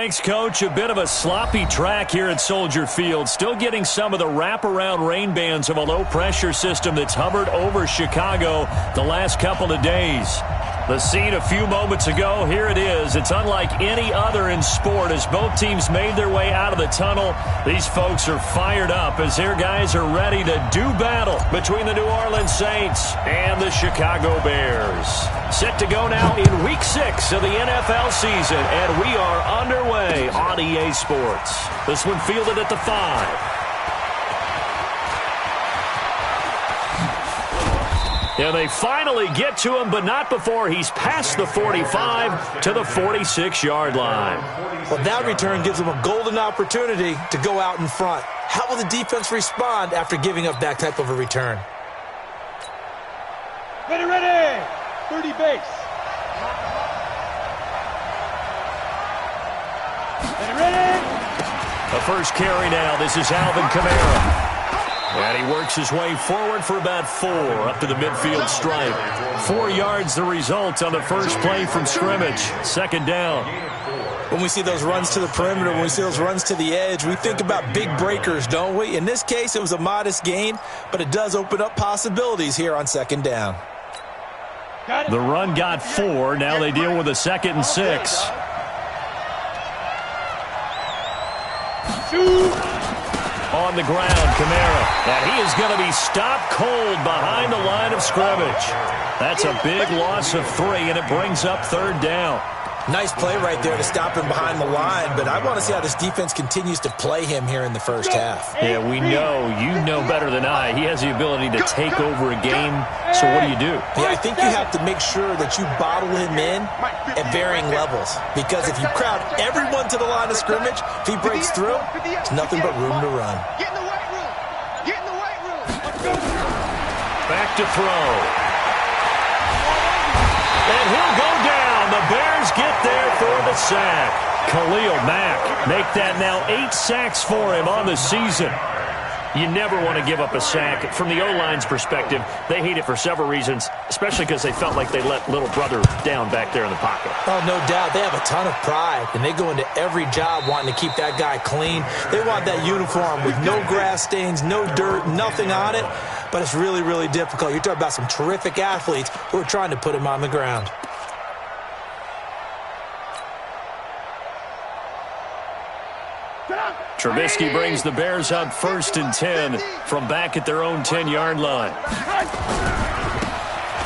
Thanks, Coach. A bit of a sloppy track here at Soldier Field. Still getting some of the wraparound rain bands of a low-pressure system that's hovered over Chicago the last couple of days. The scene a few moments ago, here it is. It's unlike any other in sport as both teams made their way out of the tunnel. These folks are fired up as their guys are ready to do battle between the New Orleans Saints and the Chicago Bears. Set to go now in Week 6 of the NFL season, and we are underway on EA Sports. This one fielded at the 5. And they finally get to him, but not before he's past the 45 to the 46-yard line. Well, that return gives them a golden opportunity to go out in front. How will the defense respond after giving up that type of a return? Ready, ready! 30 base. Ready, ready! The first carry now. This is Alvin Kamara. And he works his way forward for about 4 up to the midfield stripe. 4 yards the result on the first play from scrimmage. Second down. When we see those runs to the perimeter, when we see those runs to the edge, we think about big breakers, don't we? In this case, it was a modest gain, but it does open up possibilities here on second down. The run got 4. Now they deal with a 2nd and 6. On the ground, Kamara. And he is going to be stopped cold behind the line of scrimmage. That's a big loss of 3, and it brings up third down. Nice play right there to stop him behind the line, but I want to see how this defense continues to play him here in the first half. Yeah, we know. You know better than I. He has the ability to take over a game, so what do? Yeah, I think you have to make sure that you bottle him in at varying levels, because if you crowd everyone to the line of scrimmage, if he breaks through, it's nothing but room to run. Get in the white room. Get in the white room. Back to throw. And he'll go down. The Bears get there for the sack. Khalil Mack make that now 8 sacks for him on the season. You never want to give up a sack. From the O-line's perspective, they hate it for several reasons, especially because they felt like they let little brother down back there in the pocket. Oh, no doubt. They have a ton of pride, and they go into every job wanting to keep that guy clean. They want that uniform with no grass stains, no dirt, nothing on it, but it's really, really difficult. You're talking about some terrific athletes who are trying to put him on the ground. Trubisky brings the Bears up 1st and 10 from back at their own 10-yard line.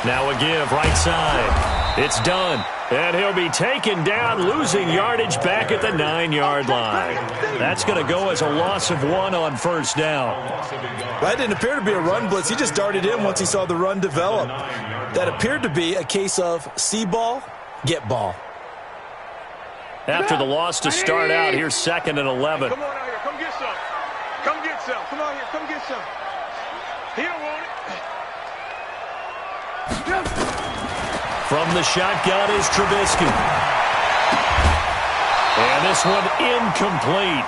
Now a give right side. It's done. And he'll be taken down, losing yardage back at the 9-yard line. That's going to go as a loss of 1 on first down. That didn't appear to be a run blitz. He just darted in once he saw the run develop. That appeared to be a case of see ball, get ball. After the loss to start out, here's 2nd and 11. Come on out here. Come get some. Come get some. Come out here. Come get some. He don't want it. From the shotgun is Trubisky. And this one incomplete.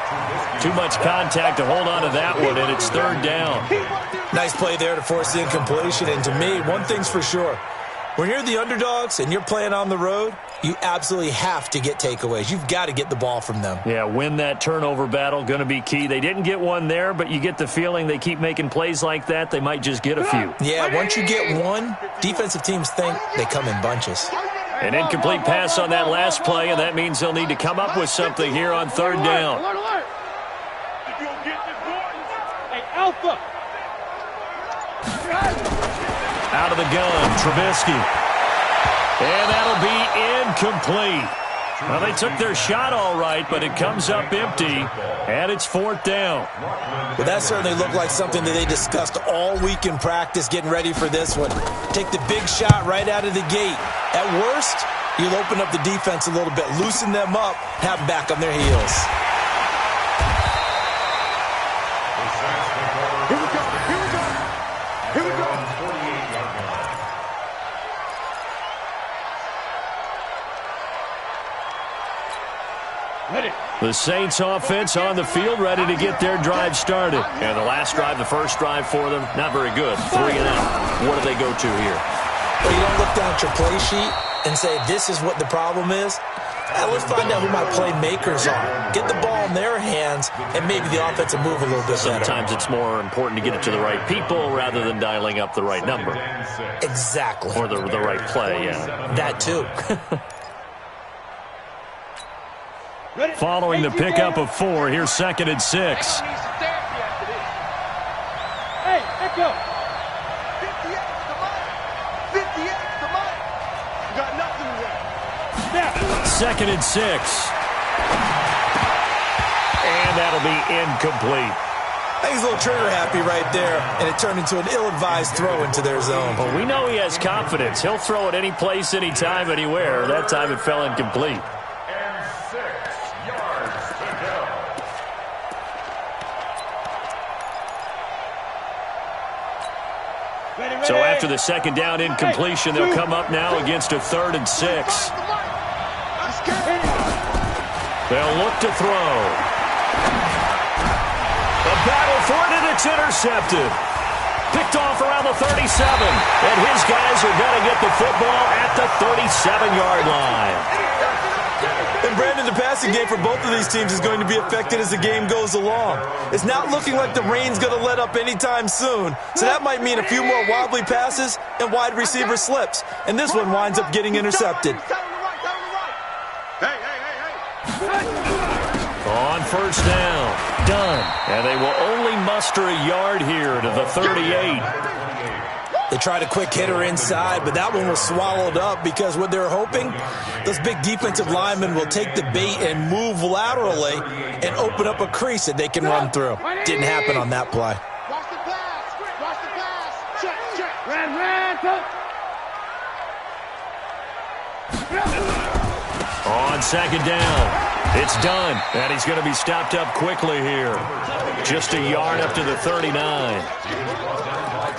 Too much contact to hold on to that one, and it's third down. Nice play there to force the incompletion. And to me, one thing's for sure. When you're the underdogs and you're playing on the road, you absolutely have to get takeaways. You've got to get the ball from them. Yeah, win that turnover battle, going to be key. They didn't get one there, but you get the feeling they keep making plays like that, they might just get a few. Yeah, once you get one, defensive teams think they come in bunches. An incomplete pass on that last play, and that means they'll need to come up with something here on third down. Hey, Alpha. Out of the gun, Trubisky. And that'll be incomplete. Well, they took their shot all right, but it comes up empty, and it's fourth down. Well, that certainly looked like something that they discussed all week in practice, getting ready for this one. Take the big shot right out of the gate. At worst, you'll open up the defense a little bit, loosen them up, have them back on their heels. Here we go. Here we go. Here we go. The Saints offense on the field, ready to get their drive started. And the last drive, the first drive for them, not very good. 3 and out. What do they go to here? Well, you don't look down at your play sheet and say, this is what the problem is. Let's find out who my playmakers are. Get the ball in their hands, and maybe the offense will move a little bit better. Sometimes it's more important to get it to the right people rather than dialing up the right number. Exactly. Or the right play, yeah. That too. Following the pickup of 4, here's 2nd and 6. Hey, let's go. 50 extra money. 50 extra money. You got nothing to win. Snap. 2nd and 6. And that'll be incomplete. I think he's a little trigger happy right there, and it turned into an ill-advised throw into their zone. Well, we know he has confidence. He'll throw it any place, anytime, anywhere. That time it fell incomplete. So after the 2nd down incompletion, they'll come up now against a 3rd and 6. They'll look to throw. A battle for it, and it's intercepted. Picked off around the 37. And his guys are going to get the football at the 37-yard line. And Brandon, the passing game for both of these teams is going to be affected as the game goes along. It's not looking like the rain's going to let up anytime soon. So that might mean a few more wobbly passes and wide receiver slips. And this one winds up getting intercepted. On 1st down, done. And they will only muster a yard here to the 38. They tried a quick hitter inside, but that one was swallowed up because what they're hoping, those big defensive linemen will take the bait and move laterally and open up a crease that they can run through. Didn't happen on that play. Watch the pass. Watch the pass. Check, check. Ran, On 2nd down, it's done. And he's going to be stopped up quickly here. Just a yard up to the 39.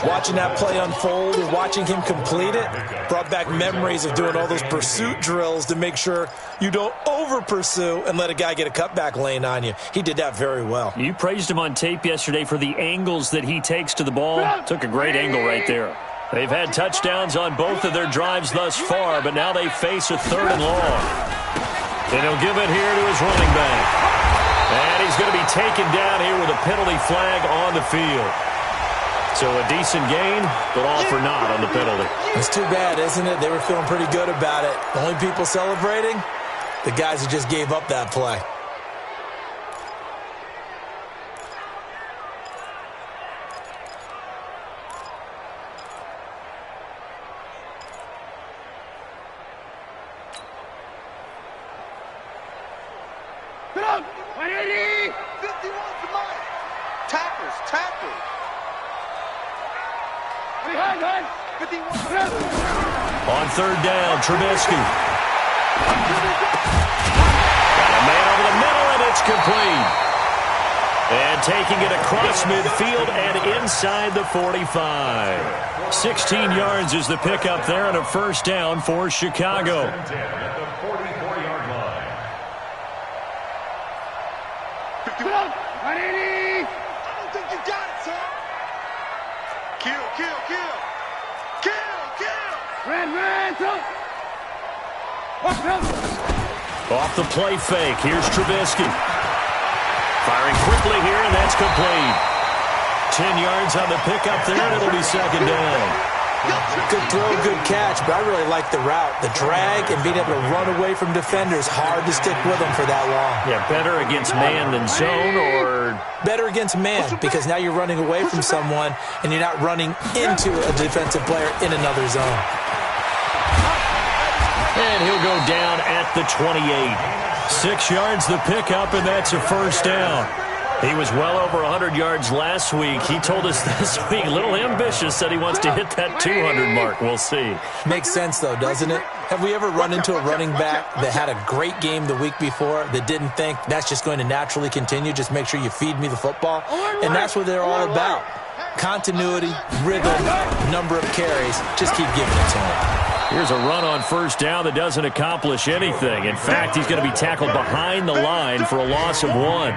Watching that play unfold and watching him complete it brought back memories of doing all those pursuit drills to make sure you don't over-pursue and let a guy get a cutback lane on you. He did that very well. You praised him on tape yesterday for the angles that he takes to the ball. Took a great angle right there. They've had touchdowns on both of their drives thus far, but now they face a 3rd and long. And he'll give it here to his running back. And he's going to be taken down here with a penalty flag on the field. So a decent gain, but all for naught on the penalty. It's too bad, isn't it? They were feeling pretty good about it. The only people celebrating, the guys who just gave up that play. Get up. 180. 51 to mine. Tackles. On 3rd down, Trubisky. Got a man over the middle, and it's complete. And taking it across midfield and inside the 45. 16 yards is the pickup there, and a 1st down for Chicago. At the 44-yard line. 51. 180. I don't think you got it, son. Kill. Ran, throw. Off the play fake, here's Trubisky. Firing quickly here, and that's complete. 10 yards on the pickup there, and it'll be 2nd down. Good throw, good catch, but I really like the route. The drag and being able to run away from defenders, hard to stick with them for that long. Yeah, better against man than zone, or better against man, because now you're running away from someone and you're not running into a defensive player in another zone. And he'll go down at the 28. 6 yards the pickup, and that's a 1st down. He was well over 100 yards last week. He told us this week, a little ambitious, said he wants to hit that 200 mark. We'll see. Makes sense, though, doesn't it? Have we ever run into a running back that had a great game the week before that didn't think that's just going to naturally continue? Just make sure you feed me the football. And that's what they're all about. Continuity, rhythm, number of carries. Just keep giving it to him. Here's a run on 1st down that doesn't accomplish anything. In fact, he's going to be tackled behind the line for a loss of 1.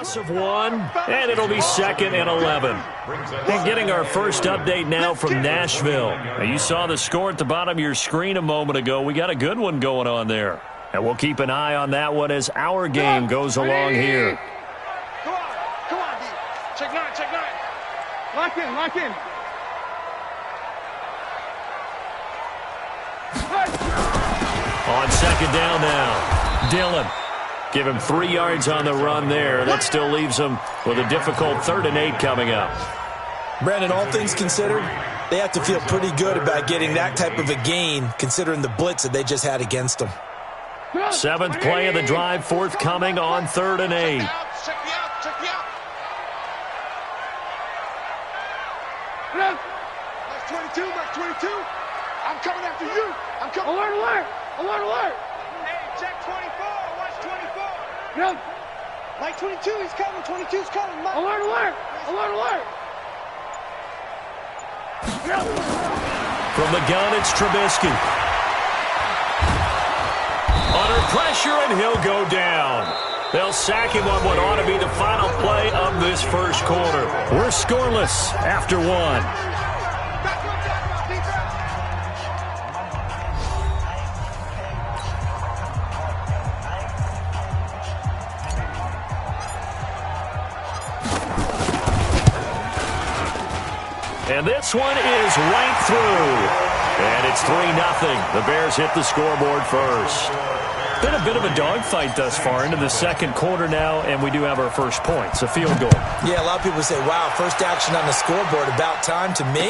Loss of 1, and it'll be 2nd and 11. And getting our first update now from Nashville. Now, you saw the score at the bottom of your screen a moment ago. We got a good one going on there. And we'll keep an eye on that one as our game goes along here. Come on, D. Check 9. Lock in. On 2nd down now, Dillon. Give him 3 yards on the run there. That still leaves him with a difficult 3rd and 8 coming up. Brandon, all things considered, they have to feel pretty good about getting that type of a gain, considering the blitz that they just had against them. 7th play of the drive, forthcoming on 3rd and 8. Check me out. Max 22. I'm coming after you. Alert. Hey, check 24. Watch 24. No. Mike 22, he's coming. 22's coming. Mike. Alert. From the gun, it's Trubisky. Under pressure, and he'll go down. They'll sack him on what ought to be the final play of this first quarter. We're scoreless after 1. And this one is right through. And it's 3-0. The Bears hit the scoreboard first. Been a bit of a dogfight thus far into the second quarter now, and we do have our first points, a field goal. Yeah, a lot of people say, wow, first action on the scoreboard, about time. To me,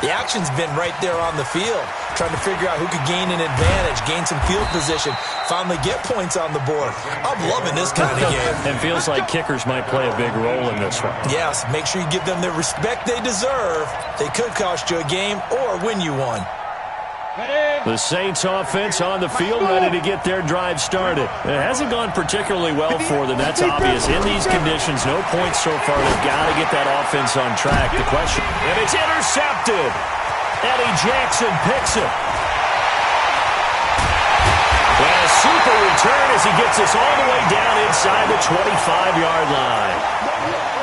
the action's been right there on the field, trying to figure out who could gain an advantage, gain some field position, finally get points on the board. I'm loving this kind of game. And feels like kickers might play a big role in this one. Yes, make sure you give them the respect they deserve. They could cost you a game or win you one. The Saints offense on the field, ready to get their drive started. It hasn't gone particularly well for them, that's obvious. In these conditions, no points so far. They've got to get that offense on track. The question, and it's intercepted. Eddie Jackson picks it. And a super return as he gets us all the way down inside the 25-yard line.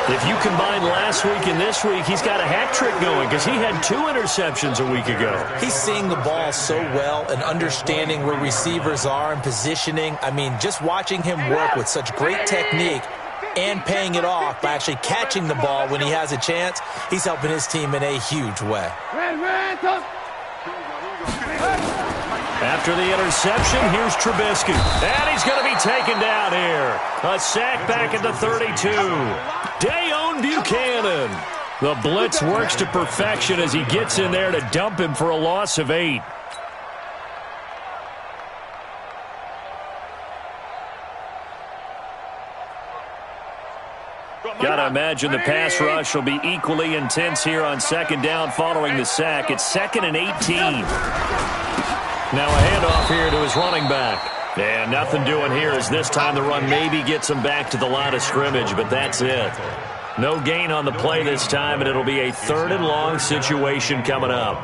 If you combine last week and this week, he's got a hat trick going because he had 2 interceptions a week ago. He's seeing the ball so well and understanding where receivers are and positioning. I mean, just watching him work with such great technique and paying it off by actually catching the ball when he has a chance, he's helping his team in a huge way. After the interception, here's Trubisky. And he's going to be taken down here. A sack back at the 32. Dayon Buchanan. The blitz works to perfection as he gets in there to dump him for a loss of 8. Gotta imagine the pass rush will be equally intense here on 2nd down following the sack. It's 2nd and 18. Now a handoff here to his running back. And nothing doing here as this time the run maybe gets him back to the line of scrimmage, but that's it. No gain on the play this time, and it'll be a 3rd and long situation coming up.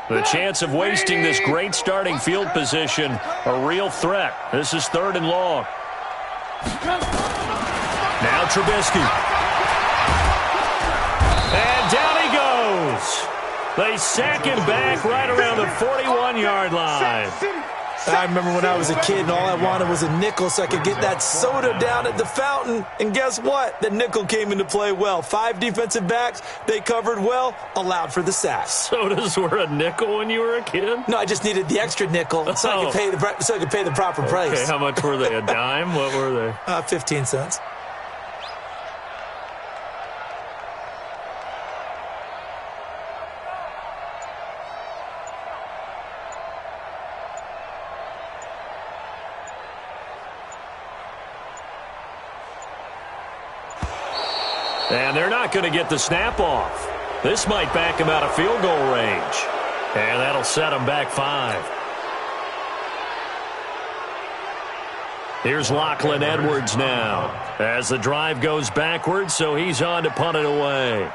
The chance of wasting this great starting field position, a real threat. This is 3rd and long. Now Trubisky. And down he goes. They sack him back right around the 41-yard line. I remember when I was a kid and all I wanted was a nickel so I could get that soda down at the fountain. And guess what? The nickel came into play well. 5 defensive backs, they covered well, allowed for the sack. Sodas were a nickel when you were a kid? No, I just needed the extra nickel so I could pay the proper price. Okay, how much were they? A dime? What were they? 15 cents. And they're not going to get the snap off. This might back him out of field goal range. And that'll set him back 5. Here's Lachlan Edwards now as the drive goes backwards, so he's on to punt it away.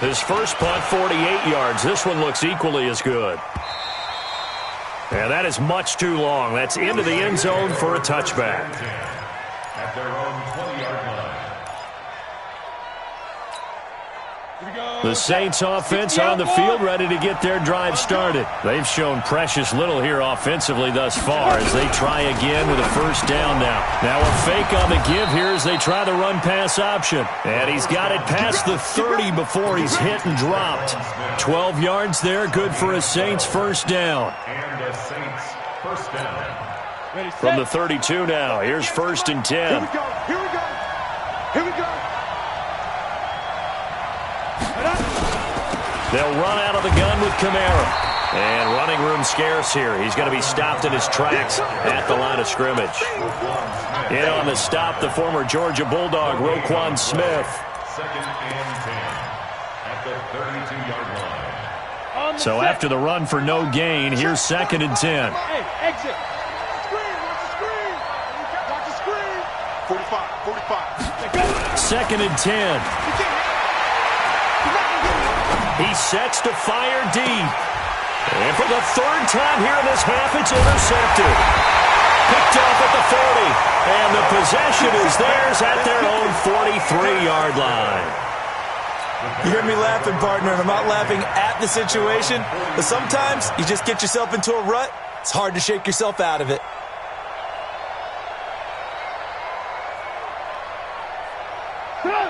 His first punt, 48 yards. This one looks equally as good. And that is much too long. That's into the end zone for a touchback. At their own 20-yard line. The Saints offense on the field, ready to get their drive started. They've shown precious little here offensively thus far as they try again with a first down now. Now a fake on the give here as they try the run-pass option. And he's got it past the 30 before he's hit and dropped. 12 yards there, good for a Saints first down. And a Saints first down. From the 32 now, here's 1st and 10. Here we go. Here we go. Here we go. They'll run out of the gun with Kamara. And running room scarce here. He's going to be stopped in his tracks at the line of scrimmage. In on the stop, the former Georgia Bulldog, Roquan Smith. 2nd and 10 at the 32-yard line. So after the run for no gain, here's 2nd and 10. Hey, exit. Screen, watch the screen. Watch the screen. 45. 2nd and 10. He sets to fire deep. And for the 3rd time here in this half, it's intercepted. Picked off at the 40. And the possession is theirs at their own 43-yard line. You hear me laughing, partner, and I'm not laughing at the situation, but sometimes you just get yourself into a rut. It's hard to shake yourself out of it.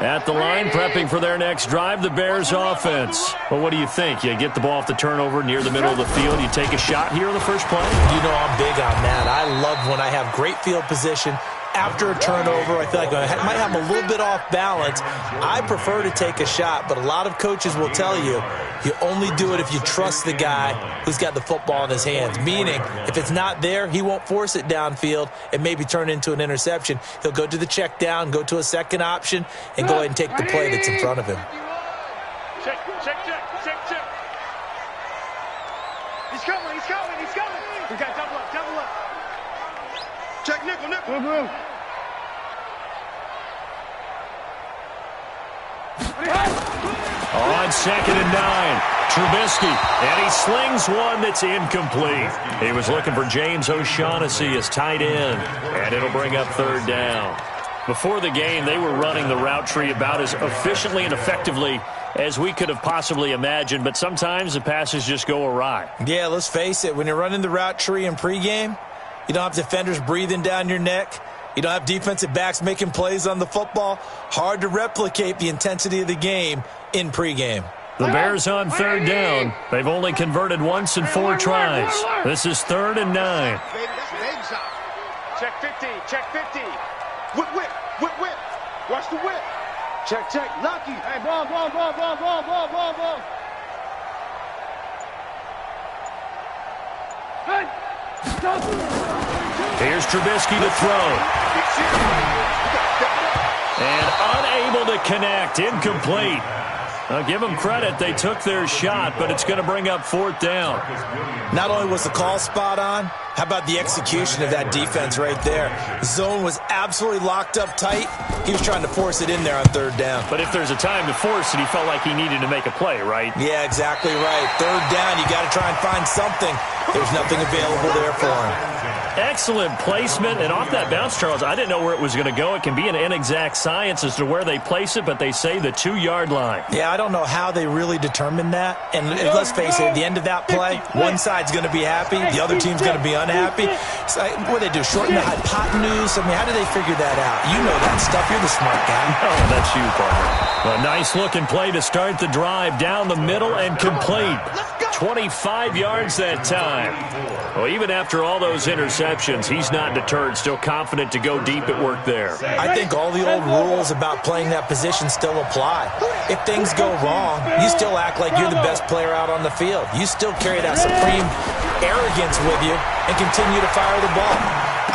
At the line, prepping for their next drive, the Bears offense. Well, what do you think? You get the ball off the turnover near the middle of the field. You take a shot here on the first play? You know I'm big on that. I love when I have great field position. After a turnover, I feel like I might have a little bit off balance. I prefer to take a shot, but a lot of coaches will tell you, you only do it if you trust the guy who's got the football in his hands. Meaning, if it's not there, he won't force it downfield and maybe turn it into an interception. He'll go to the check down, go to a second option, and go ahead and take the play that's in front of him. Check. He's coming. We got double up. Check nickel. Move. On 2nd and 9, Trubisky, and he slings one that's incomplete. He was looking for James O'Shaughnessy as tight end, and it'll bring up 3rd down. Before the game, they were running the route tree about as efficiently and effectively as we could have possibly imagined, but sometimes the passes just go awry. Yeah, let's face it, when you're running the route tree in pregame, you don't have defenders breathing down your neck. You don't have defensive backs making plays on the football. Hard to replicate the intensity of the game in pregame. The Bears on 3rd down. They've only converted once in 4 tries. This is 3rd and 9. Check 50. Whip. Watch the whip. Check. Lucky. Hey, ball. Hey. Here's Trubisky to throw. And unable to connect. Incomplete. I'll give them credit. They took their shot, but it's going to bring up 4th down. Not only was the call spot on, how about the execution of that defense right there? The zone was absolutely locked up tight. He was trying to force it in there on 3rd down. But if there's a time to force it, he felt like he needed to make a play, right? Yeah, exactly right. 3rd down, you got to try and find something. There's nothing available there for him. Excellent placement, and off that bounce, Charles, I didn't know where it was going to go. It can be an inexact science as to where they place it, but they say the 2-yard line. Yeah, I don't know how they really determined that. And let's face it, at the end of that play, one side's going to be happy, the other team's going to be unhappy. So, what do they do, shorten the hypotenuse? I mean, how do they figure that out? You know that stuff. You're the smart guy. Oh, that's you, partner. A nice-looking play to start the drive down the middle and complete. 25 yards that time. Well, even after all those interceptions, he's not deterred, still confident to go deep at work there. I think all the old rules about playing that position still apply. If things go wrong, you still act like you're the best player out on the field. You still carry that supreme arrogance with you and continue to fire the ball.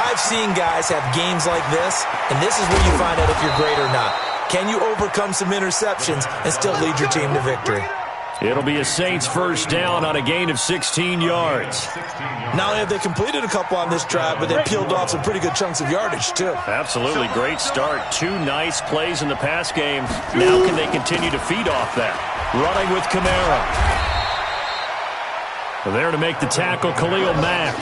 I've seen guys have games like this, and this is where you find out if you're great or not. Can you overcome some interceptions and still lead your team to victory? It'll be a Saints first down on a gain of 16 yards. Not only have they completed a couple on this drive, but they peeled off some pretty good chunks of yardage, too. Absolutely great start. 2 nice plays in the pass game. Now can they continue to feed off that? Running with Kamara. There to make the tackle, Khalil Mack. A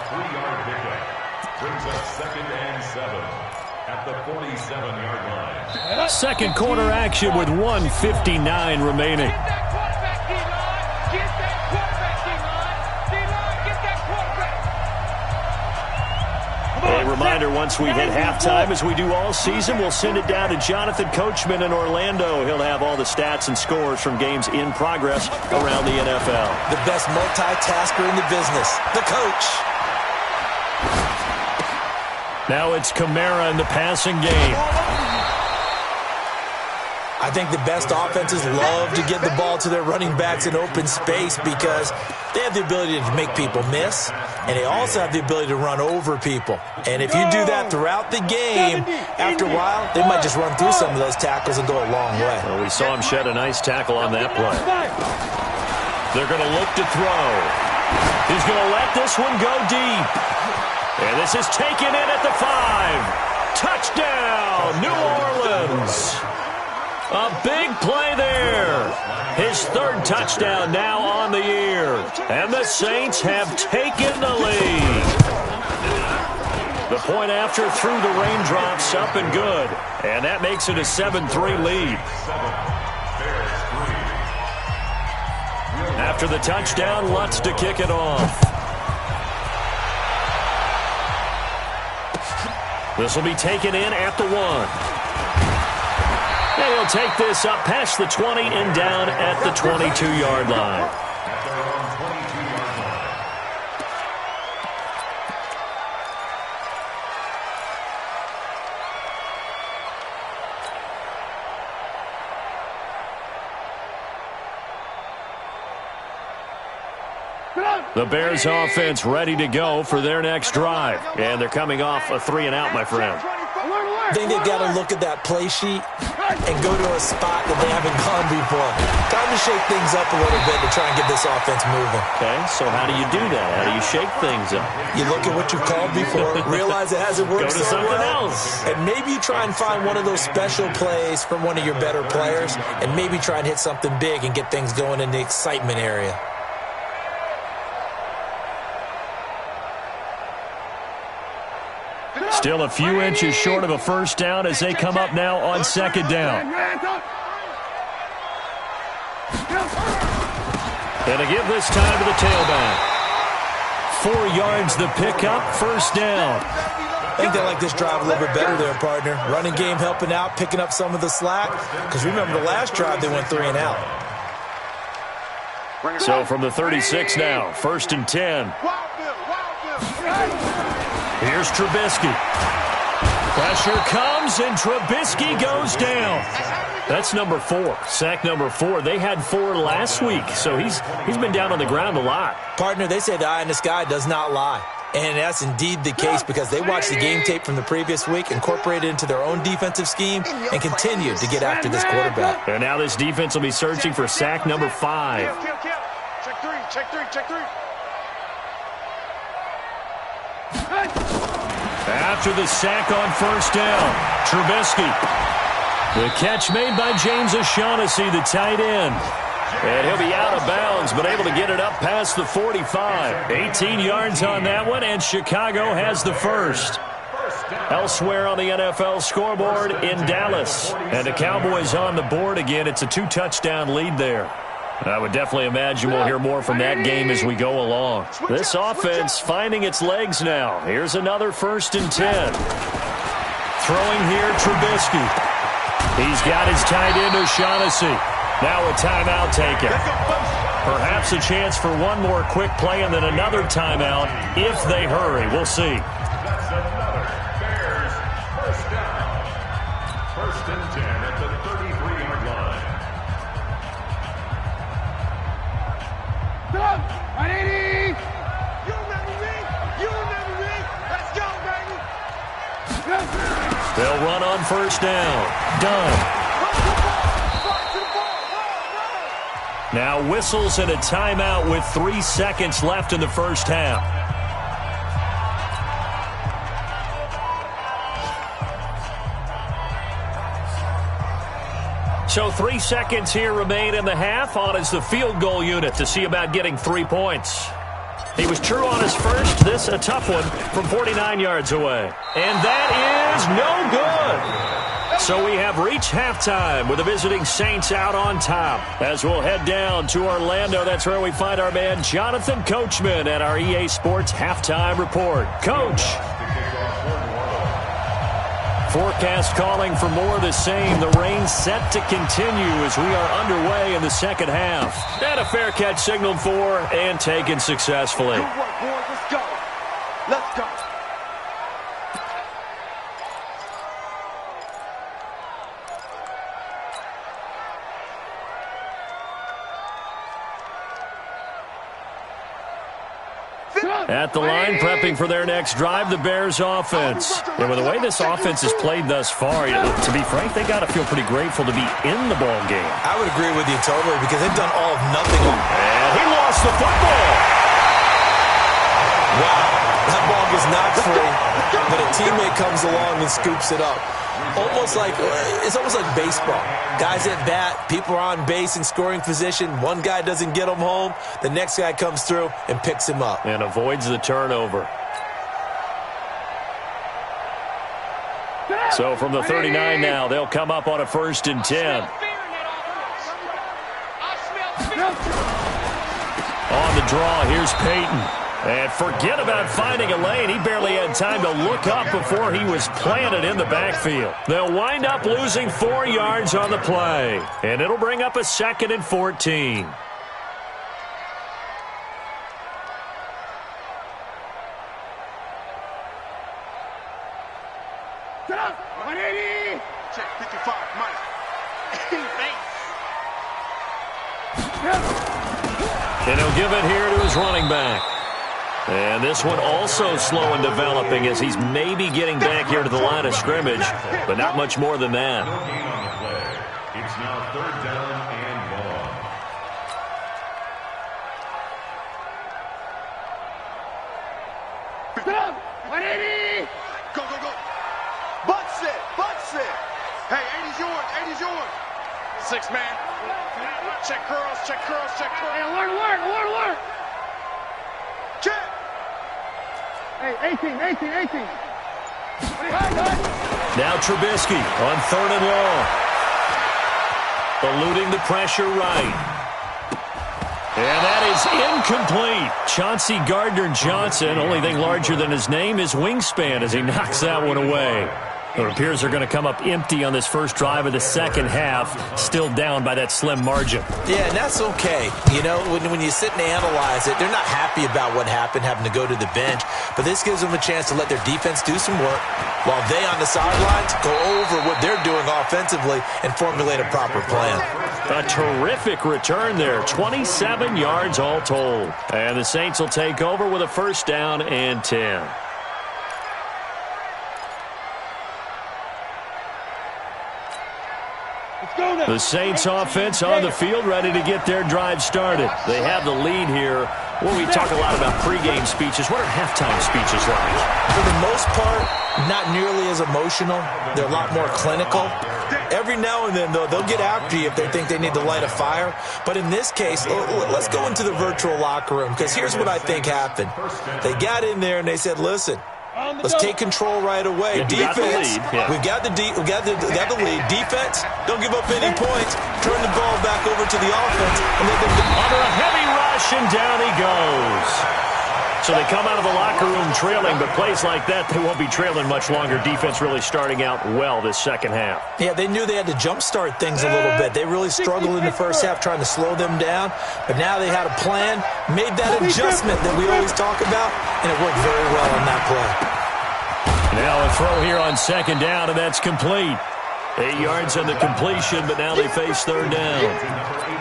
3-yard pickup brings us 2nd and 7 at the 47-yard line. Second quarter action with 1:59 remaining. A reminder, once we hit halftime, as we do all season, we'll send it down to Jonathan Coachman in Orlando. He'll have all the stats and scores from games in progress around the NFL. The best multitasker in the business, the coach. Now it's Kamara in the passing game. I think the best offenses love to get the ball to their running backs in open space because they have the ability to make people miss, and they also have the ability to run over people. And if you do that throughout the game, after a while, they might just run through some of those tackles and go a long way. Well, we saw him shed a nice tackle on that play. They're going to look to throw. He's going to let this one go deep. And this is taken in at the 5. Touchdown, New Orleans. A big play there. His 3rd touchdown now on the year. And the Saints have taken the lead. The point after through the raindrops, up and good. And that makes it a 7-3 lead. After the touchdown, Lutz to kick it off. This will be taken in at the 1. And he'll take this up past the 20 and down at the 22-yard line. At their own 22-yard line. The Bears offense ready to go for their next drive. And they're coming off a 3-and-out, my friend. I think they've got to look at that play sheet and go to a spot that they haven't gone before. Time to shake things up a little bit to try and get this offense moving. Okay, so how do you do that? How do you shake things up? You look at what you've called before, realize it hasn't worked Go to so something well, else. and maybe you try and find one of those special plays from one of your better players, and maybe try and hit something big and get things going in the excitement area. Still a few inches short of a first down as they come up now on 2nd down. And a give this time to the tailback. 4 yards the pickup, first down. I think they like this drive a little bit better there, partner. Running game helping out, picking up some of the slack. Because remember, the last drive they went 3-and-out. So from the 36 now, 1st and 10. Here's Trubisky. Pressure comes, and Trubisky goes down. That's number 4, sack number 4. They had 4 last week, so he's been down on the ground a lot. Partner, they say the eye in the sky does not lie. And that's indeed the case because they watched the game tape from the previous week, incorporated it into their own defensive scheme, and continued to get after this quarterback. And now this defense will be searching for sack number 5. Check 3, check 3, check 3. After the sack on first down, Trubisky. The catch made by James O'Shaughnessy, the tight end. And he'll be out of bounds, but able to get it up past the 45. 18 yards on that one, and Chicago has the first. Elsewhere on the NFL scoreboard in Dallas. And the Cowboys on the board again. It's a 2-touchdown lead there. I would definitely imagine we'll hear more from that game as we go along. This offense finding its legs now. Here's another 1st and 10. Throwing here, Trubisky. He's got his tight end, O'Shaughnessy. Now a timeout taken. Perhaps a chance for one more quick play and then another timeout if they hurry. We'll see. That's another Bears first down. 1st and 10 at the 33-yard line. 180! You remember me? You remember me? Let's go, baby! They'll run on first down. Done. Now whistles and a timeout with 3 seconds left in the first half. So 3 seconds here remain in the half. On is the field goal unit to see about getting 3 points. He was true on his first. This a tough one from 49 yards away. And that is no good. So we have reached halftime with the visiting Saints out on top. As we'll head down to Orlando, that's where we find our man Jonathan Coachman at our EA Sports Halftime Report. Coach. Forecast calling for more of the same. The rain set to continue as we are underway in the second half. And a fair catch signaled for and taken successfully. Good work, boys. Let's go. Let's go. At the line, prepping for their next drive, the Bears offense. And with the way this offense has played thus far, to be frank, they got to feel pretty grateful to be in the ball game. I would agree with you totally because they've done all of nothing. And he lost the football. Wow, that ball gets knocked free, but a teammate comes along and scoops it up. It's almost like baseball. Guys at bat, people are on base in scoring position. One guy doesn't get him home. The next guy comes through and picks him up. And avoids the turnover. So from the 39 now, they'll come up on a 1st and 10. On the draw, here's Peyton. And forget about finding a lane. He barely had time to look up before he was planted in the backfield. They'll wind up losing 4 yards on the play. And it'll bring up a 2nd and 14. Set up. 180. Check 55. Minus. And he'll give it here to his running back. And this one also slow in developing as he's maybe getting back here to the line of scrimmage, but not much more than that. No gain on the play. It's now 3rd down and long. Set up. 180. Go, go, go. Butt set. Butt set. Hey, 80's yours. 80's yours. 6 man. Check curls. Check curls. Check curls. Hey, alert. Check. Hey, 18. Now Trubisky on 3rd and long. Eluding the pressure right. And that is incomplete. Chauncey Gardner-Johnson, only thing larger than his name is wingspan as he knocks that one away. It appears they're going to come up empty on this first drive of the second half, still down by that slim margin. Yeah, and that's okay. You know, when you sit and analyze it, they're not happy about what happened, having to go to the bench. But this gives them a chance to let their defense do some work while they on the sidelines go over what they're doing offensively and formulate a proper plan. A terrific return there, 27 yards all told. And the Saints will take over with a 1st down and 10. The Saints offense on the field ready to get their drive started. They have the lead here. Well, we talk a lot about pregame speeches. What are halftime speeches like? For the most part, not nearly as emotional. They're a lot more clinical. Every now and then, though, they'll get after you if they think they need to light a fire. But in this case, let's go into the virtual locker room, because here's what I think happened. They got in there and they said, listen, let's take control right away. Defense, we've got the lead. Defense, don't give up any points. Turn the ball back over to the offense. And let them under a heavy rush, and down he goes. So they come out of the locker room trailing, but plays like that, they won't be trailing much longer. Defense really starting out well this second half. Yeah, they knew they had to jumpstart things a little bit. They really struggled in the first half trying to slow them down, but now they had a plan, made that adjustment that we always talk about, and it worked very well on that play. Now a throw here on 2nd down, and that's complete. 8 yards on the completion, but now they face 3rd down.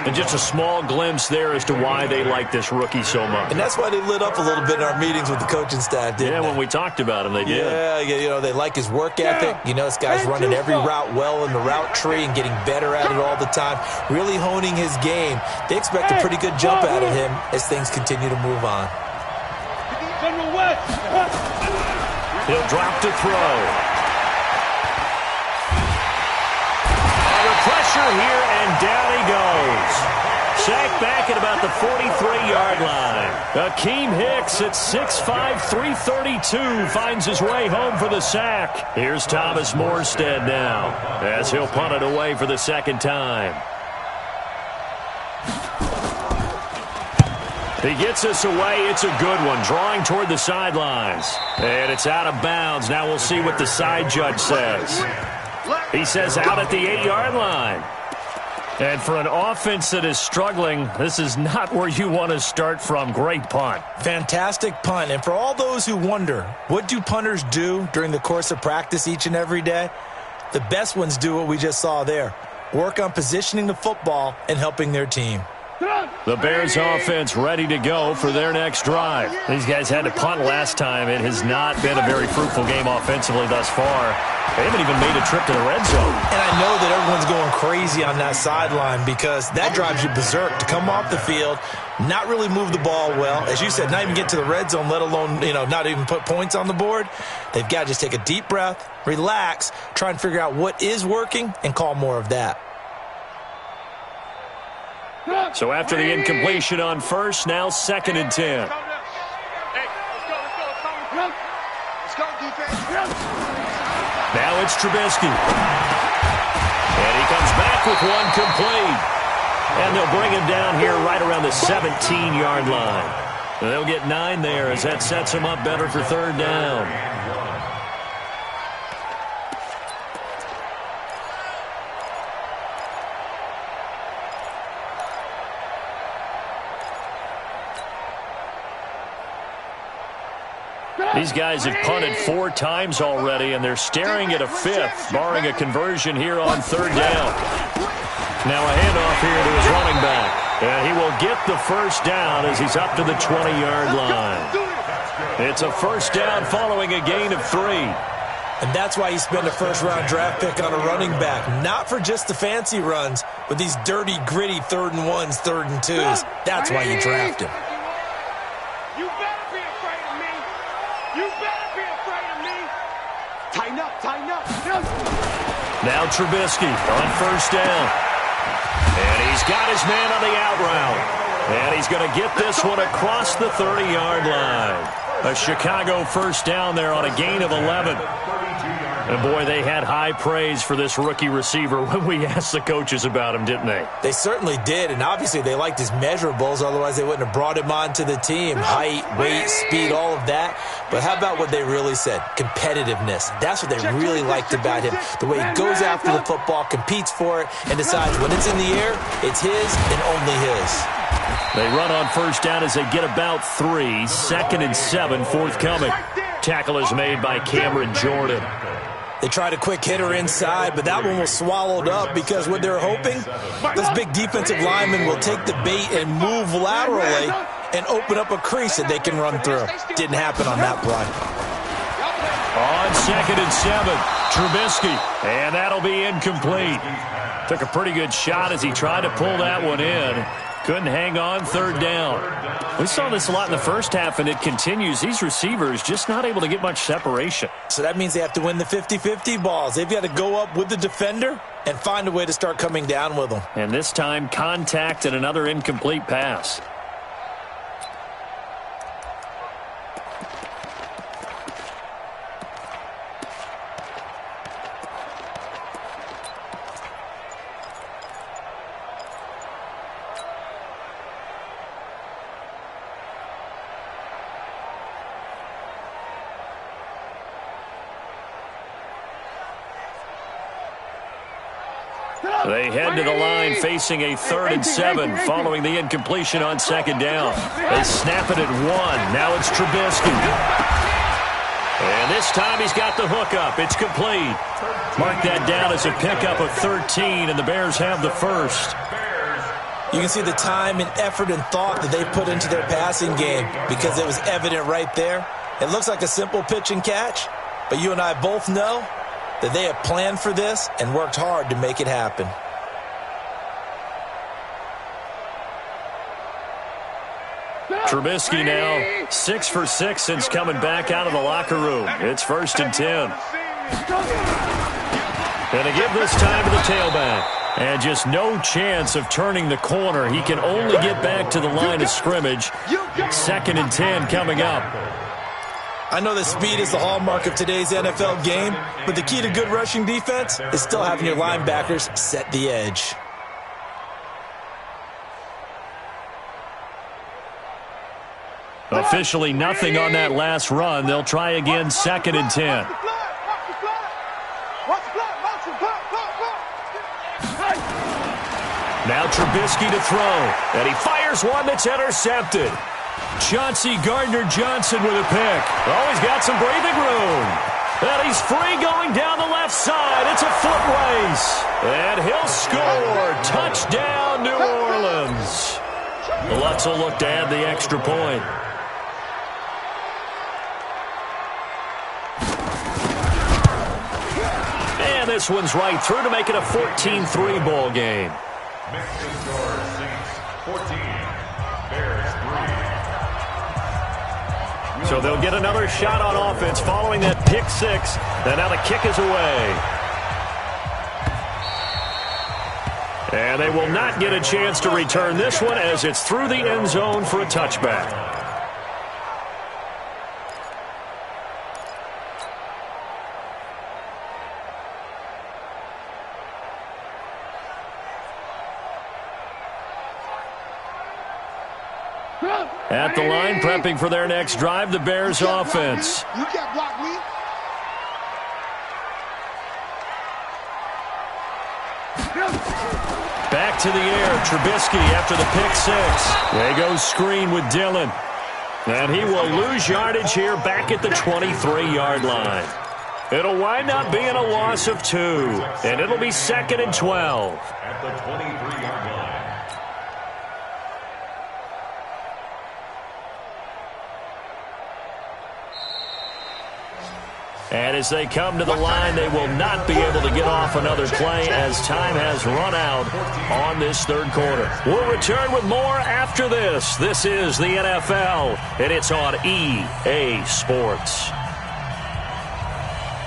And just a small glimpse there as to why they like this rookie so much. And that's why they lit up a little bit in our meetings with the coaching staff, didn't they? When we talked about him, they did. Yeah, you know, they like his work ethic. You know, this guy's running every route well in the route tree and getting better at it all the time, really honing his game. They expect a pretty good jump out of him as things continue to move on. He'll drop to throw. Under pressure. pressure here, and down he goes. Sacked back at about the 43-yard line. Akeem Hicks at 6'5", 332 finds his way home for the sack. Here's Thomas Morstead now as he'll punt it away for the second time. He gets us away. It's a good one, drawing toward the sidelines. And it's out of bounds. Now we'll see what the side judge says. He says out at the 8-yard line. And for an offense that is struggling, this is not where you want to start from. Great punt. Fantastic punt. And for all those who wonder, what do punters do during the course of practice each and every day? The best ones do what we just saw there. Work on positioning the football and helping their team. The Bears offense ready to go for their next drive. These guys had to punt last time. It has not been a very fruitful game offensively thus far. They haven't even made a trip to the red zone. And I know that everyone's going crazy on that sideline because that drives you berserk to come off the field, not really move the ball well. As you said, not even get to the red zone, let alone, not even put points on the board. They've got to just take a deep breath, relax, try and figure out what is working, and call more of that. So after the incompletion on first, now 2nd and 10. Now it's Trubisky. And he comes back with one complete. And they'll bring him down here right around the 17-yard line. And they'll get 9 there as that sets him up better for 3rd down. These guys have punted 4 times already, and they're staring at a 5th, barring a conversion here on 3rd down. Now a handoff here to his running back, and he will get the 1st down as he's up to the 20-yard line. It's a 1st down following a gain of 3. And that's why you spend a 1st-round draft pick on a running back, not for just the fancy runs, but these dirty, gritty 3rd and 1s, 3rd and 2s. That's why you draft him. Now Trubisky on 1st down. And he's got his man on the out route. And he's going to get this one across the 30-yard line. A Chicago 1st down there on a gain of 11. And, boy, they had high praise for this rookie receiver when we asked the coaches about him, didn't they? They certainly did, and obviously they liked his measurables. Otherwise, they wouldn't have brought him onto the team. Height, weight, speed, all of that. But how about what they really said? Competitiveness. That's what they really liked about him. The way he goes after the football, competes for it, and decides when it's in the air, it's his and only his. They run on 1st down as they get about 3. 2nd and 7, forthcoming. Tackle is made by Cameron Jordan. They tried a quick hitter inside, but that one was swallowed up because what they're hoping, this big defensive lineman will take the bait and move laterally and open up a crease that they can run through. Didn't happen on that play. On 2nd and 7, Trubisky, and that'll be incomplete. Took a pretty good shot as he tried to pull that one in. Couldn't hang on 3rd down. We saw this a lot in the first half, and it continues. These receivers just not able to get much separation. So that means they have to win the 50-50 balls. They've got to go up with the defender and find a way to start coming down with them. And this time, contact and another incomplete pass. They head to the line facing a 3rd and 7 following the incompletion on 2nd down. They snap it at 1. Now it's Trubisky. And this time he's got the hookup. It's complete. Mark that down as a pickup of 13, and the Bears have the 1st. You can see the time and effort and thought that they put into their passing game because it was evident right there. It looks like a simple pitch and catch, but you and I both know that they have planned for this and worked hard to make it happen. Trubisky now 6 for 6 since coming back out of the locker room. It's 1st and 10. And to give this time to the tailback. And just no chance of turning the corner. He can only get back to the line of scrimmage. 2nd and 10 coming up. I know that speed is the hallmark of today's NFL game, but the key to good rushing defense is still having your linebackers set the edge. Officially nothing on that last run. They'll try again, 2nd and 10. Now Trubisky to throw, and he fires one that's intercepted. Chauncey Gardner-Johnson with a pick. Oh, he's got some breathing room. And he's free going down the left side. It's a foot race. And he'll score. Touchdown, New Orleans. The Lutz will look to add the extra point. And this one's right through to make it a 14-3 ball game. Makes the score Saints 14, Bears 3. So they'll get another shot on offense following that pick six. And now the kick is away. And they will not get a chance to return this one as it's through the end zone for a touchback. At the line, prepping for their next drive, the Bears offense. You can't block me. Back to the air, Trubisky after the pick six. They go screen with Dillon. And he will lose yardage here back at the 23-yard line. It'll wind up being a loss of 2. And it'll be 2nd and 12. At the 23-yard line. And as they come to the line, they will not be able to get off another play as time has run out on this third quarter. We'll return with more after this. This is the NFL, and it's on EA Sports.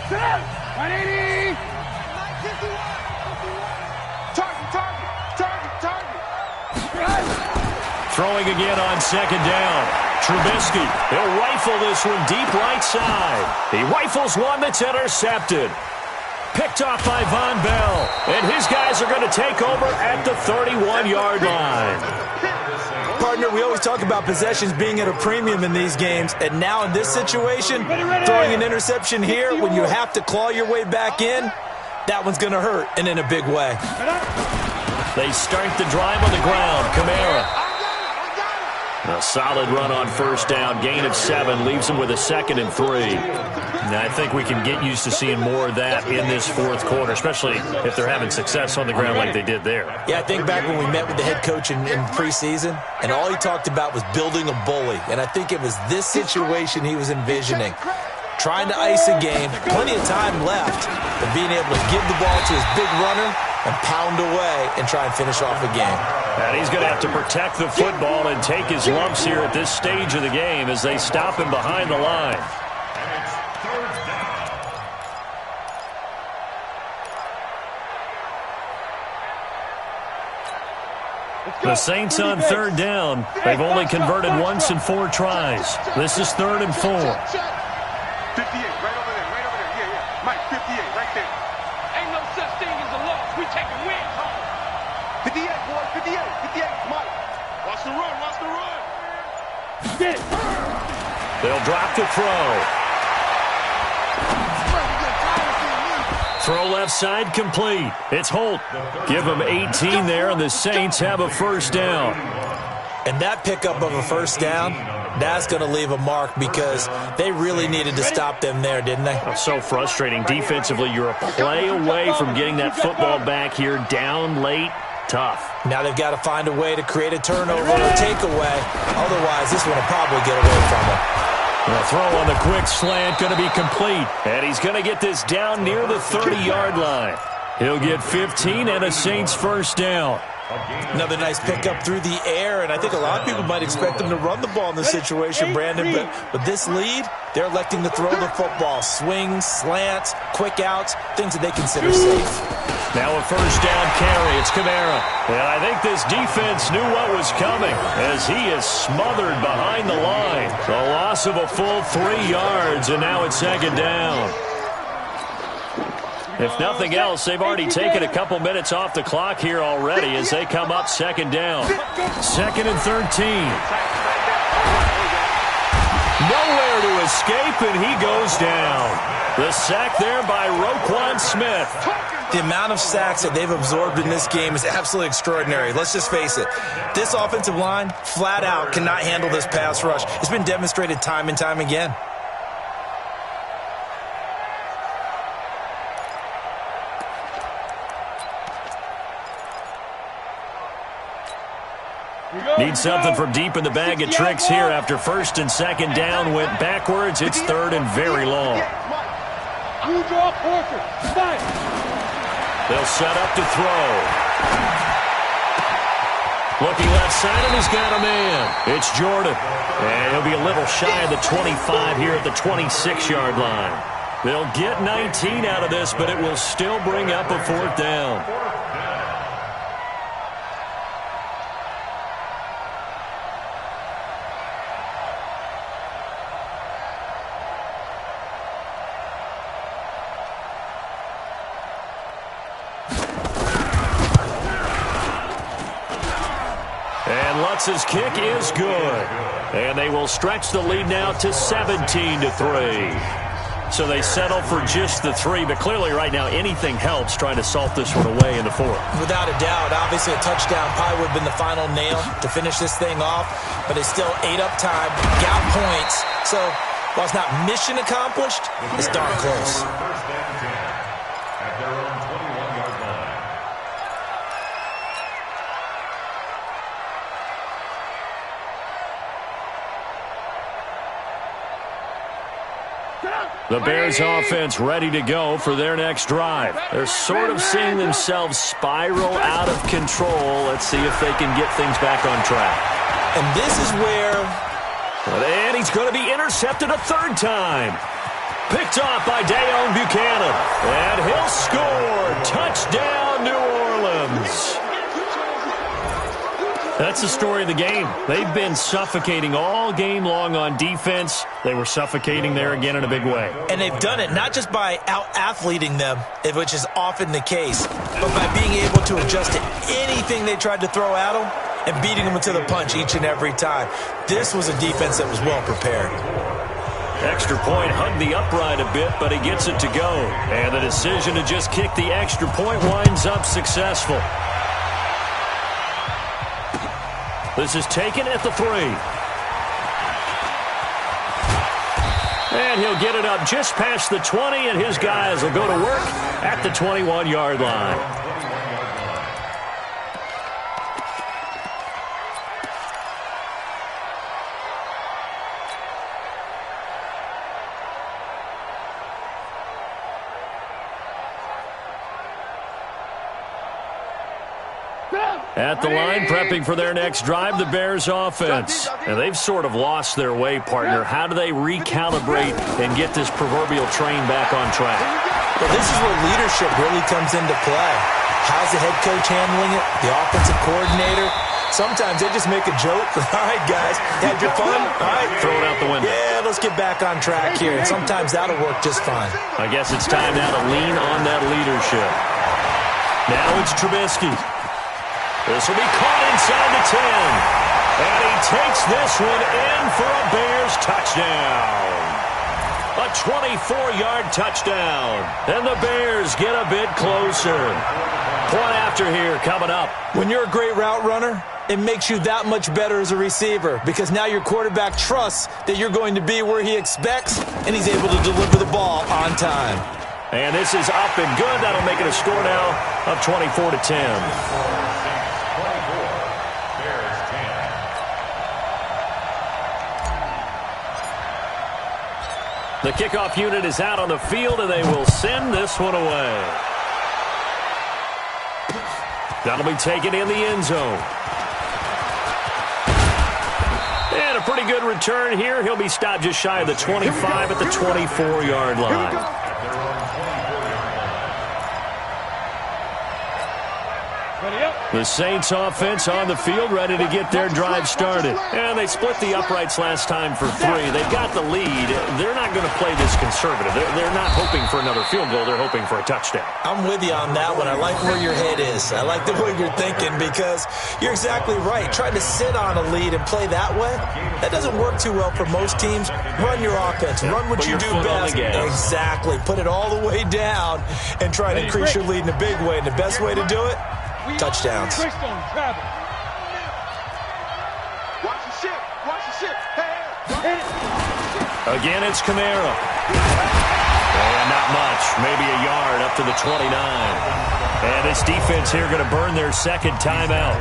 180. Target. Throwing again on 2nd down. Trubisky, he'll rifle this one deep right side. He rifles one that's intercepted. Picked off by Von Bell. And his guys are going to take over at the 31-yard line. Partner, we always talk about possessions being at a premium in these games. And now in this situation, throwing an interception here when you have to claw your way back in, that one's going to hurt, and in a big way. They start the drive on the ground. Kamara. A solid run on first down. Gain of 7 leaves him with a 2nd and 3. Now, I think we can get used to seeing more of that in this fourth quarter, especially if they're having success on the ground like they did there. Yeah, I think back when we met with the head coach in preseason, and all he talked about was building a bully. And I think it was this situation he was envisioning. Trying to ice a game, plenty of time left, but being able to give the ball to his big runner and pound away and try and finish off a game. And he's going to have to protect the football and take his lumps here at this stage of the game as they stop him behind the line. And it's 3rd down. The Saints on 3rd down. They've only converted once in 4 tries. This is 3rd and 4. 58, right over there, yeah. Mike, 58, right there. Ain't no such thing as a loss. We taking wins home. 58, boy, 58, Mike. Watch the run. Get it. They'll drop the throw. Throw left side complete. It's Holt. Give him 18 there, and the Saints have a first down. And that pickup of a first down, that's going to leave a mark because they really needed to stop them there, didn't they? That's so frustrating. Defensively, you're a play away from getting that football back here. Down late, tough. Now they've got to find a way to create a turnover or takeaway. Otherwise, this one will probably get away from them. The throw on the quick slant going to be complete. And he's going to get this down near the 30-yard line. He'll get 15 and a Saints first down. Another nice pickup through the air, and I think a lot of people might expect them to run the ball in this situation, Brandon, but with this lead, they're electing to throw the football. Swings, slants, quick outs, things that they consider safe. Now a first down carry. It's Kamara. And I think this defense knew what was coming as he is smothered behind the line. A loss of a full 3 yards, and now it's second down. If nothing else, they've already taken a couple minutes off the clock here already as they come up second down. 2nd and 13. Nowhere to escape, and he goes down. The sack there by Roquan Smith. The amount of sacks that they've absorbed in this game is absolutely extraordinary. Let's just face it. This offensive line, flat out, cannot handle this pass rush. It's been demonstrated time and time again. Need something from deep in the bag of tricks here after 1st and 2nd down went backwards. It's 3rd and very long. They'll set up to throw. Looking left side, and he's got a man. It's Jordan. And he'll be a little shy of the 25 here at the 26-yard line. They'll get 19 out of this, but it will still bring up a 4th down. Lutz's kick is good. And they will stretch the lead now to 17-3. So they settle for just the 3, but clearly right now anything helps trying to salt this one away in the 4th. Without a doubt, obviously a touchdown probably would have been the final nail to finish this thing off, but it's still ate up time, got points. So while it's not mission accomplished, it's darn close. The Bears offense ready to go for their next drive. They're sort of seeing themselves spiral out of control. Let's see if they can get things back on track. And this is where... And he's going to be intercepted a 3rd time. Picked off by Dayon Buchanan. And he'll score. Touchdown, New Orleans. That's the story of the game. They've been suffocating all game long on defense. They were suffocating there again in a big way. And they've done it not just by out-athleting them, which is often the case, but by being able to adjust to anything they tried to throw at them and beating them to the punch each and every time. This was a defense that was well prepared. Extra point hugged the upright a bit, but he gets it to go. And the decision to just kick the extra point winds up successful. This is taken at the 3. And he'll get it up just past the 20, and his guys will go to work at the 21-yard line. At the line, prepping for their next drive, the Bears offense. And they've sort of lost their way, partner. How do they recalibrate and get this proverbial train back on track? Well, this is where leadership really comes into play. How's the head coach handling it? The offensive coordinator? Sometimes they just make a joke. All right, guys, had your fun? All right. Throw it out the window. Yeah, let's get back on track here. And sometimes that'll work just fine. I guess it's time now to lean on that leadership. Now it's Trubisky. This will be caught inside the 10. And he takes this one in for a Bears touchdown. A 24-yard touchdown. And the Bears get a bit closer. Point after here coming up. When you're a great route runner, it makes you that much better as a receiver because now your quarterback trusts that you're going to be where he expects, and he's able to deliver the ball on time. And this is up and good. That'll make it a score now of 24-10. The kickoff unit is out on the field, and they will send this one away. That'll be taken in the end zone. And a pretty good return here. He'll be stopped just shy of the 25 at the 24-yard line. The Saints offense on the field, ready to get their drive started. And they split the uprights last time for 3. They've got the lead. They're not going to play this conservative. They're not hoping for another field goal. They're hoping for a touchdown. I'm with you on that one. I like where your head is. I like the way you're thinking because you're exactly right. Trying to sit on a lead and play that way, that doesn't work too well for most teams. Run your offense. Run what you do best. Exactly. Put it all the way down and try to increase your lead in a big way. And the best way to do it, touchdowns. Watch the ship. Watch the ship. Hey. Again, it's Kamara. And not much. Maybe a yard up to the 29. And this defense here going to burn their second timeout.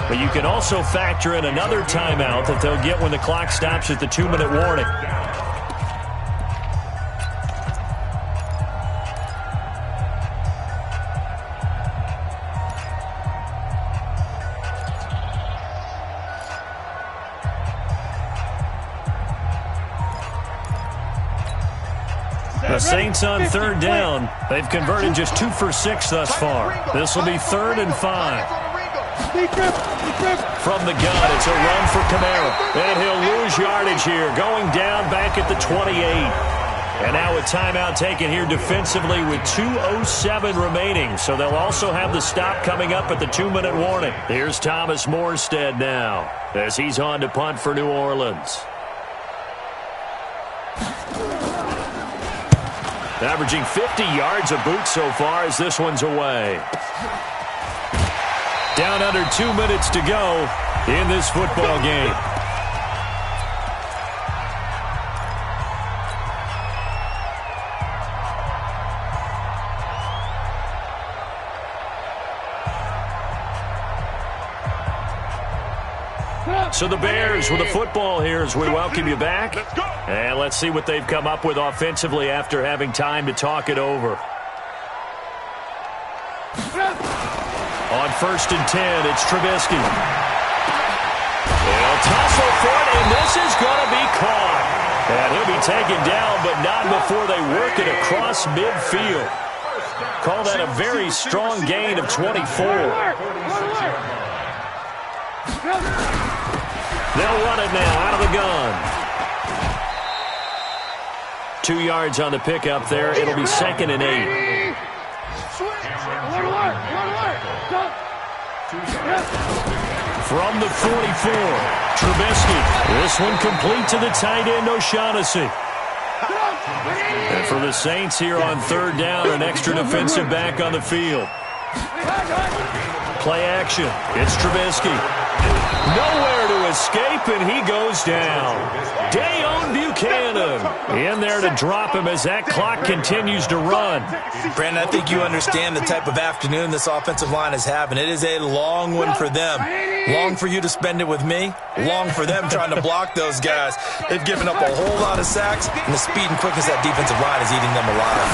But you can also factor in another timeout that they'll get when the clock stops at the 2-minute warning. The Saints on third down. They've converted just 2 for 6 thus far. This will be 3rd and 5. From the gun, it's a run for Kamara. And he'll lose yardage here, going down back at the 28. And now a timeout taken here defensively with 2:07 remaining. So they'll also have the stop coming up at the 2-minute warning. Here's Thomas Morstead now as he's on to punt for New Orleans. Averaging 50 yards a boot so far as this one's away. Down under 2 minutes to go in this football game. So the Bears with the football here as we welcome you back. And let's see what they've come up with offensively after having time to talk it over. On 1st and 10, it's Trubisky. They'll tussle for it, and this is going to be caught. And he'll be taken down, but not before they work it across midfield. Call that a very strong gain of 24. They'll run it now out of the gun. 2 yards on the pickup there. It'll be 2nd and 8. From the 44, Trubisky. This one complete to the tight end, O'Shaughnessy. And for the Saints here on 3rd down, an extra defensive back on the field. Play action. It's Trubisky. Nowhere to escape, and he goes down. Dayon Buchanan in there to drop him as that clock continues to run. Brandon, I think you understand the type of afternoon this offensive line is having. It is a long one for them. Long for you to spend it with me. Long for them trying to block those guys. They've given up a whole lot of sacks, and the speed and quickness of that defensive line is eating them alive.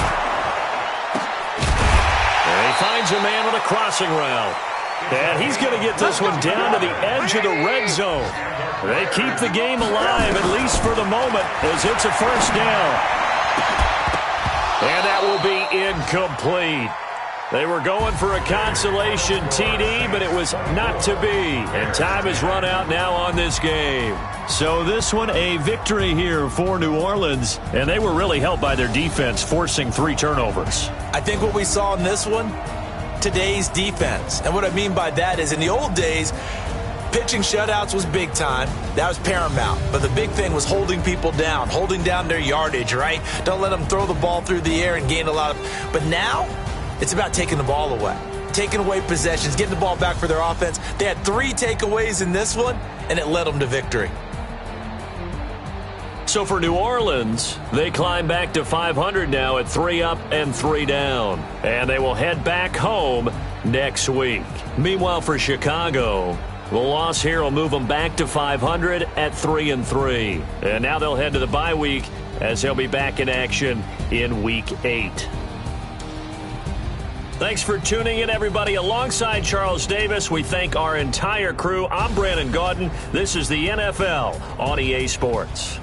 And he finds a man on a crossing route. And he's going to get this one down to the edge of the red zone. They keep the game alive, at least for the moment, as it's a 1st down. And that will be incomplete. They were going for a consolation TD, but it was not to be. And time has run out now on this game. So this one a victory here for New Orleans. And they were really helped by their defense, forcing 3 turnovers. I think what we saw in this one, today's defense. And what I mean by that is in the old days, pitching shutouts was big time. That was paramount. But the big thing was holding people down, holding down their yardage, right? Don't let them throw the ball through the air and gain a lot of... But now, it's about taking the ball away. Taking away possessions, getting the ball back for their offense. They had 3 takeaways in this one, and it led them to victory. So for New Orleans, they climb back to 500 now at 3 up and 3 down. And they will head back home next week. Meanwhile, for Chicago, the loss here will move them back to 500 at 3 and 3. And now they'll head to the bye week as they'll be back in action in Week 8. Thanks for tuning in, everybody. Alongside Charles Davis, we thank our entire crew. I'm Brandon Gaudin. This is the NFL on EA Sports.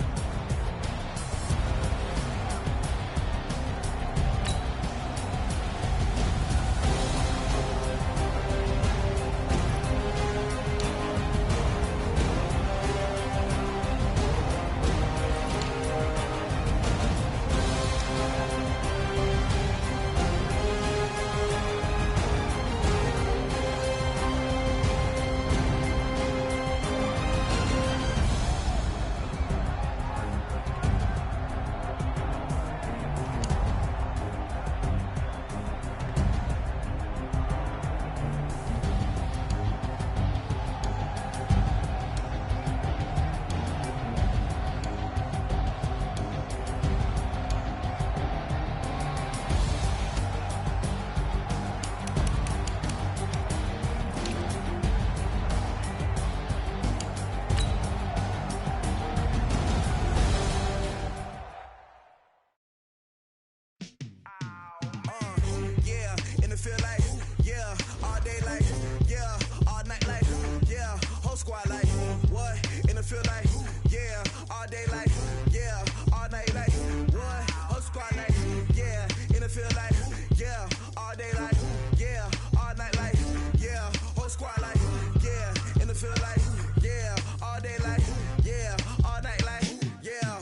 feel like, yeah, all day like, yeah, all night like, yeah, whole squad like, what? In the feel like, yeah, all day like, yeah, all night like, what? Whole squad like, yeah, in the feel like, yeah, all day like, yeah, all night like, yeah, whole squad like, yeah, in the feel like, yeah, all day like, yeah, all night like, yeah.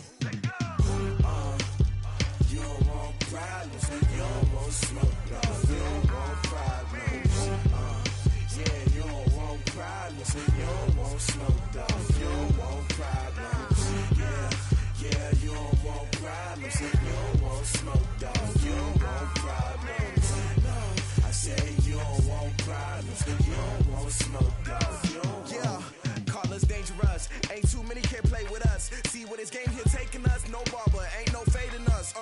You don't want problems, you don't want smoke, dog. You don't want problems. Yeah, you don't want problems, you don't want smoke, dog. You don't want problems. Yeah, you don't want problems, you don't want smoke, dog. You don't want problems. No, I say you don't want problems, you don't want smoke, dog. You don't want. Call us dangerous. Ain't too many can play with us. See what this game here taking us. No barber, ain't no fading us.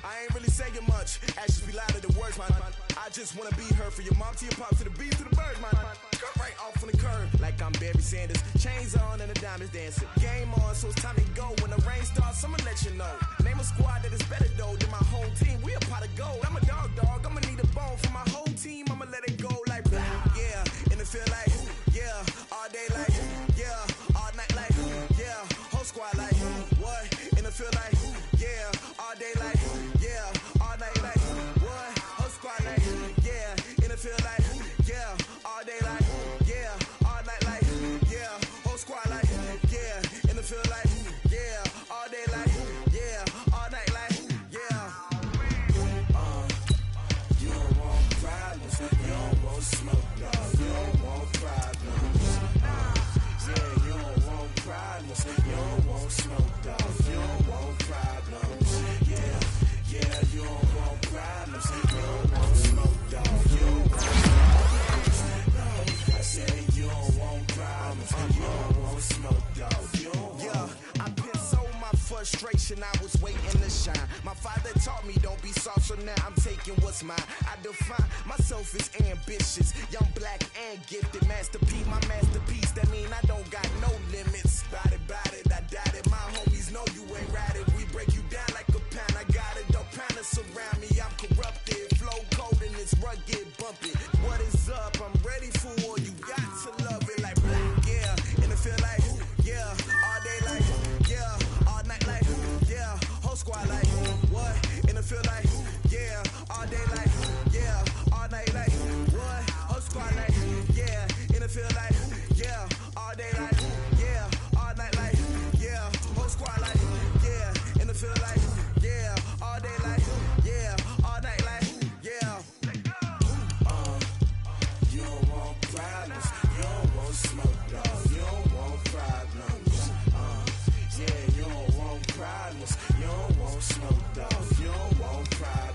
I ain't really saying much. Actions be louder than words, man. I just wanna be heard for your mom to your pop to the beat to the birds, man. Cut right off on the curb like I'm Barry Sanders. Chains on and the diamonds dancing. Game on, so it's time to go. When the rain starts, I'ma let you know. Name a squad that is better though than my home team. We a pot of gold. I'm a dog. I'ma need a bone for my whole team. I'ma let it go like blah. Yeah, and it feel like yeah, all day like yeah, all night like yeah, whole squad like what? And it feel like yeah, all day like yeah, all night like what? Whole squad like yeah, and it feel like yeah, all day like yeah, all night like yeah, whole squad like yeah, and it feel like yeah, all day like yeah, all night like yeah. You don't want problems, you don't want smoke, dog. You don't want problems. Yeah, you don't want problems, you don't want smoke, dog. You don't want problems. Yeah, you don't want problems, you don't want smoke, dog. You don't want problems. No, I say you don't want problems, you don't want smoke, dog. You don't want. I've been so my frustration, I was waiting to shine. My father taught me don't be soft, so now I'm taking what's mine. I define myself as ambitious, young, black, and gifted. Masterpiece, my masterpiece, that mean I don't got no limits. Bout it, I doubt it. My homies know you ain't right it. We break you down like a pound. I got it, don't pound to surround me. I'm corrupted, flow cold and it's rugged, bumpy. What is up? I'm ready for war. You got to love it like black, yeah. And it feel like, yeah, all day like, yeah, all night like, yeah, whole squad like, what? And it feel like, yeah, all day like, yeah, all night like, what? Whole squad like, yeah, and it feel like, yeah, all day like, yeah, all night like, yeah, whole squad like, yeah, and it feel like, yeah, all day like, yeah, all night like, yeah. You don't want problems, you don't want smoke, dog. You don't want problems. Yeah, you don't want problems, you don't want smoke, dog. You don't want problems.